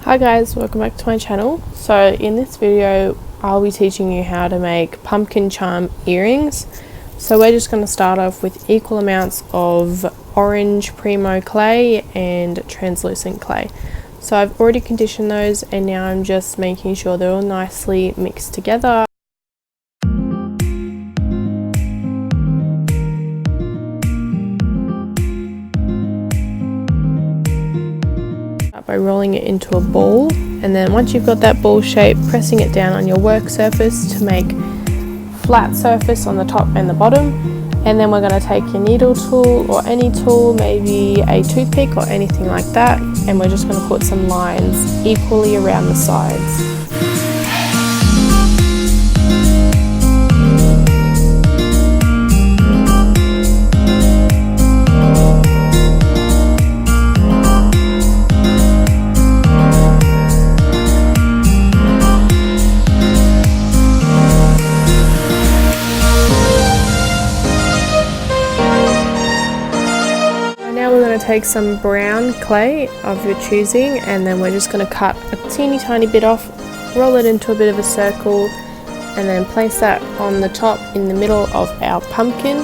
Hi guys, welcome back to my channel. So in this video I'll be teaching you how to make pumpkin charm earrings. So we're just going to start off with equal amounts of orange Primo clay and translucent clay. So I've already conditioned those and now I'm just making sure they're all nicely mixed together. By rolling it into a ball, and then once you've got that ball shape, pressing it down on your work surface to make flat surface on the top and the bottom. And then we're going to take your needle tool or any tool, maybe a toothpick or anything like that, and we're just going to put some lines equally around the sides. Now we're going to take some brown clay of your choosing, and then we're just going to cut a teeny tiny bit off, roll it into a bit of a circle, and then place that on the top in the middle of our pumpkin,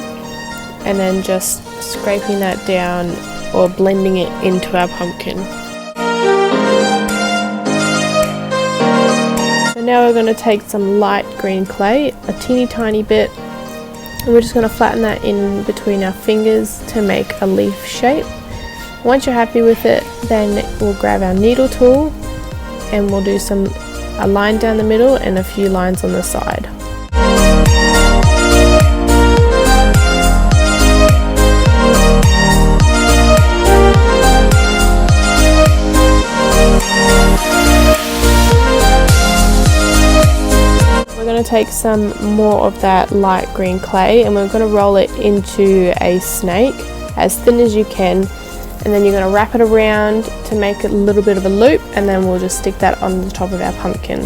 and then just scraping that down or blending it into our pumpkin. So now we're going to take some light green clay, a teeny tiny bit, and we're just going to flatten that in between our fingers to make a leaf shape. Once you're happy with it, then we'll grab our needle tool and we'll do a line down the middle and a few lines on the side. Take some more of that light green clay and we're going to roll it into a snake as thin as you can, and then you're going to wrap it around to make a little bit of a loop, and then we'll just stick that on the top of our pumpkin.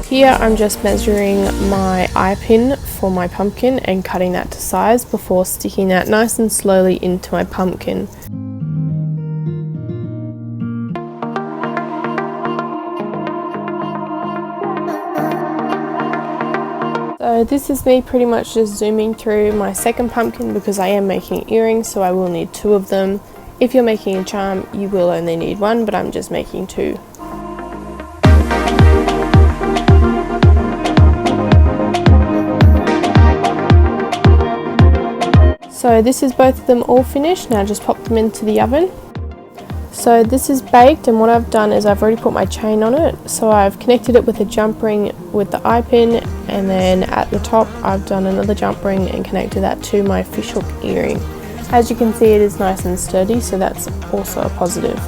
Here I'm just measuring my eye pin for my pumpkin and cutting that to size before sticking that nice and slowly into my pumpkin. So this is me pretty much just zooming through my second pumpkin because I am making earrings, so I will need two of them. If you're making a charm, you will only need one, but I'm just making two. So this is both of them all finished. Now just pop them into the oven. So this is baked, and what I've done is I've already put my chain on it. So I've connected it with a jump ring with the eye pin, and then at the top I've done another jump ring and connected that to my fishhook earring. As you can see, it is nice and sturdy, so that's also a positive.